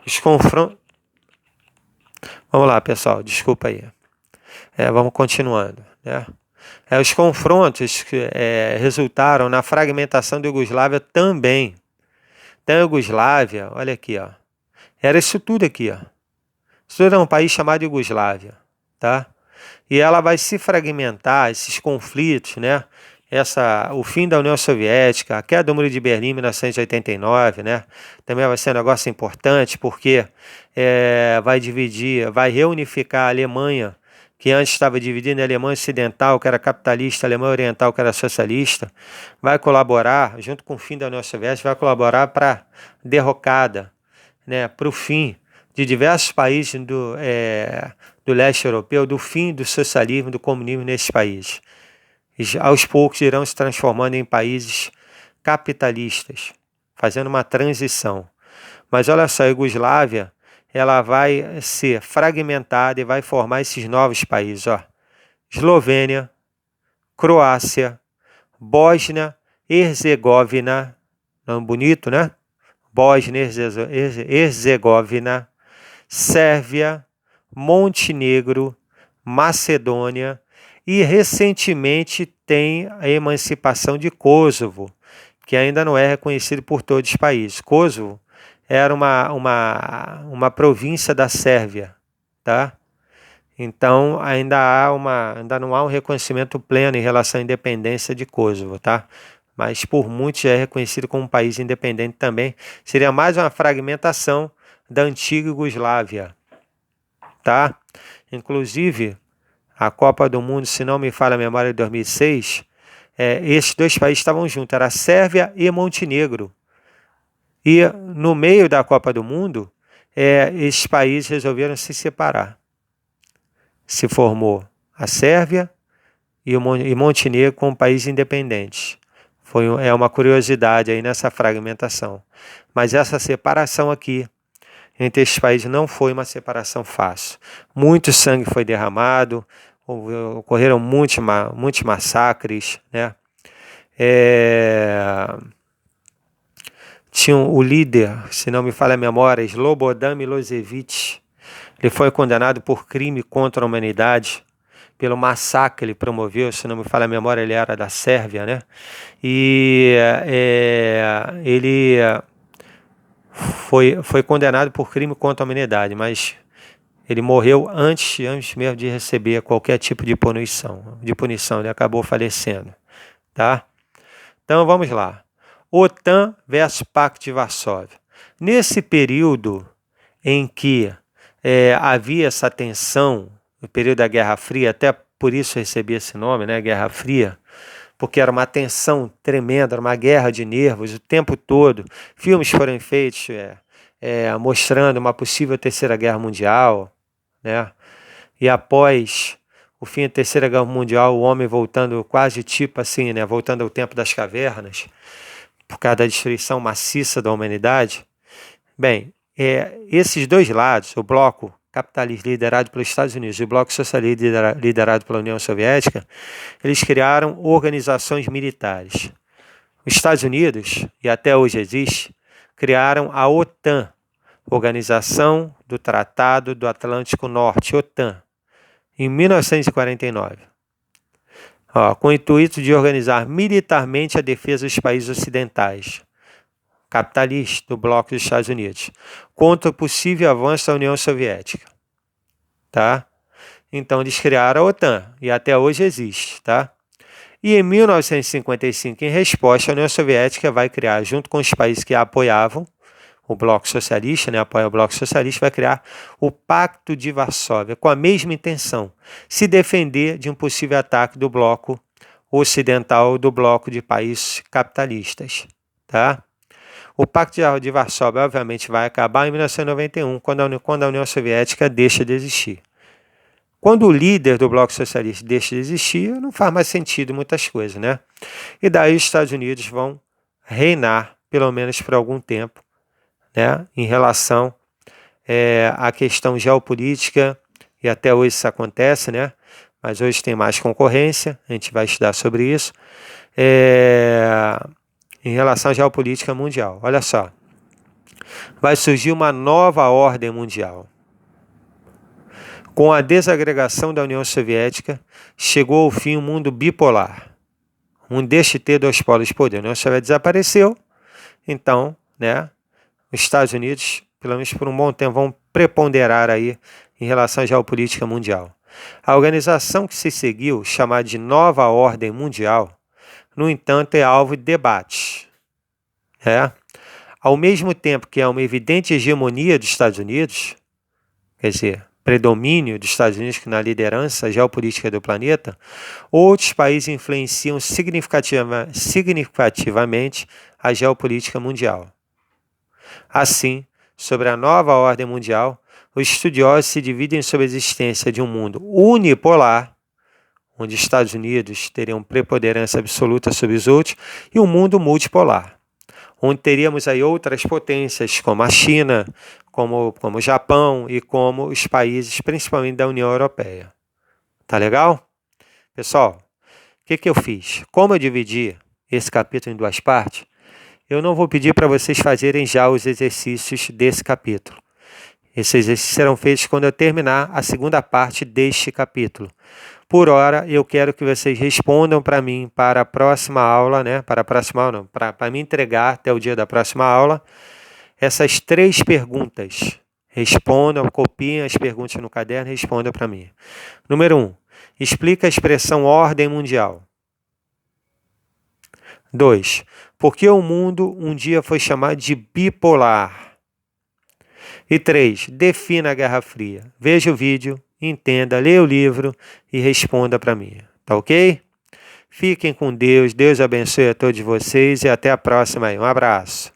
Os confrontos. Vamos lá, pessoal, desculpa aí. Vamos continuando, né? Os confrontos que resultaram na fragmentação da Iugoslávia também. Então, a Iugoslávia, olha aqui, ó, era isso tudo aqui, ó. Isso tudo é um país chamado Iugoslávia, tá? E ela vai se fragmentar, esses conflitos, né? O fim da União Soviética, a queda do Muro de Berlim em 1989, né? Também vai ser um negócio importante porque vai dividir, vai reunificar a Alemanha, que antes estava dividida em Alemanha Ocidental, que era capitalista, Alemanha Oriental, que era socialista, vai colaborar, junto com o fim da União Soviética, vai colaborar para a derrocada, né? Para o fim de diversos países do leste europeu, do fim do socialismo, do comunismo nesses países. E aos poucos irão se transformando em países capitalistas, fazendo uma transição. Mas olha só, a Iugoslávia, ela vai ser fragmentada e vai formar esses novos países, ó. Eslovênia, Croácia, Bósnia, Herzegovina, nome bonito, né? Bósnia, Herzegovina, Sérvia, Montenegro, Macedônia e recentemente tem a emancipação de Kosovo, que ainda não é reconhecido por todos os países. Kosovo era uma província da Sérvia, tá? Então ainda não há um reconhecimento pleno em relação à independência de Kosovo, tá? Mas por muitos já é reconhecido como um país independente também. Seria mais uma fragmentação da antiga Iugoslávia, tá? Inclusive, a Copa do Mundo, se não me falha a memória, de 2006, esses dois países estavam juntos, era a Sérvia e Montenegro. E no meio da Copa do Mundo, esses países resolveram se separar. Se formou a Sérvia e Montenegro como países independentes. É uma curiosidade aí nessa fragmentação. Mas essa separação aqui entre esses países não foi uma separação fácil. Muito sangue foi derramado, ocorreram muitos massacres, né? Tinha o líder, se não me falha a memória, Slobodan Milošević. Ele foi condenado por crime contra a humanidade, pelo massacre que ele promoveu, se não me falha a memória, ele era da Sérvia, né? E ele foi condenado por crime contra a humanidade, mas ele morreu antes mesmo de receber qualquer tipo de punição. Ele acabou falecendo, tá? Então vamos lá. OTAN versus Pacto de Varsóvia. Nesse período em que havia essa tensão, no período da Guerra Fria, até por isso recebia esse nome, né, Guerra Fria, porque era uma tensão tremenda, era uma guerra de nervos o tempo todo. Filmes foram feitos mostrando uma possível terceira guerra mundial, né? E após o fim da terceira guerra mundial, o homem voltando quase tipo assim, né? Voltando ao tempo das cavernas, por causa da destruição maciça da humanidade. Bem, esses dois lados, o bloco capitalista liderado pelos Estados Unidos e o bloco socialista liderado pela União Soviética, eles criaram organizações militares. Os Estados Unidos, e até hoje existe, criaram a OTAN, Organização do Tratado do Atlântico Norte, OTAN, em 1949, com o intuito de organizar militarmente a defesa dos países ocidentais, capitalistas do bloco dos Estados Unidos, contra o possível avanço da União Soviética, tá? Então eles criaram a OTAN e até hoje existe, tá? E em 1955, em resposta, a União Soviética vai criar, junto com os países que a apoiavam, o bloco socialista, né, apoia o bloco socialista, vai criar o Pacto de Varsóvia, com a mesma intenção, se defender de um possível ataque do bloco ocidental, do bloco de países capitalistas, tá? O Pacto de Varsóvia, obviamente, vai acabar em 1991, quando a União Soviética deixa de existir. Quando o líder do bloco socialista deixa de existir, não faz mais sentido muitas coisas, né? E daí os Estados Unidos vão reinar, pelo menos por algum tempo, né, em relação à questão geopolítica, e até hoje isso acontece, né? Mas hoje tem mais concorrência, a gente vai estudar sobre isso, em relação à geopolítica mundial. Olha só, vai surgir uma nova ordem mundial. Com a desagregação da União Soviética, chegou ao fim um mundo bipolar. Um deixe ter dois polos de poder. A União Soviética desapareceu, então, né, os Estados Unidos, pelo menos por um bom tempo, vão preponderar aí em relação à geopolítica mundial. A organização que se seguiu, chamada de Nova Ordem Mundial, no entanto, é alvo de debate. Ao mesmo tempo que há uma evidente hegemonia dos Estados Unidos, quer dizer, predomínio dos Estados Unidos na liderança geopolítica do planeta, outros países influenciam significativamente a geopolítica mundial. Assim, sobre a nova ordem mundial, os estudiosos se dividem sobre a existência de um mundo unipolar, onde os Estados Unidos teriam preponderância absoluta sobre os outros, e um mundo multipolar, onde teríamos aí outras potências, como a China, como o Japão e como os países, principalmente da União Europeia. Tá legal? Pessoal, o que eu fiz? Como eu dividi esse capítulo em duas partes, eu não vou pedir para vocês fazerem já os exercícios desse capítulo. Esses exercícios serão feitos quando eu terminar a segunda parte deste capítulo. Por hora, eu quero que vocês respondam para mim para a próxima aula, né? Para me entregar até o dia da próxima aula, essas 3 perguntas. Respondam, copiem as perguntas no caderno e respondam para mim. Número 1. Explica a expressão ordem mundial. 2. Por que o mundo um dia foi chamado de bipolar? E 3. Defina a Guerra Fria. Veja o vídeo, entenda, leia o livro e responda para mim. Tá ok? Fiquem com Deus, Deus abençoe a todos vocês e até a próxima aí. Um abraço.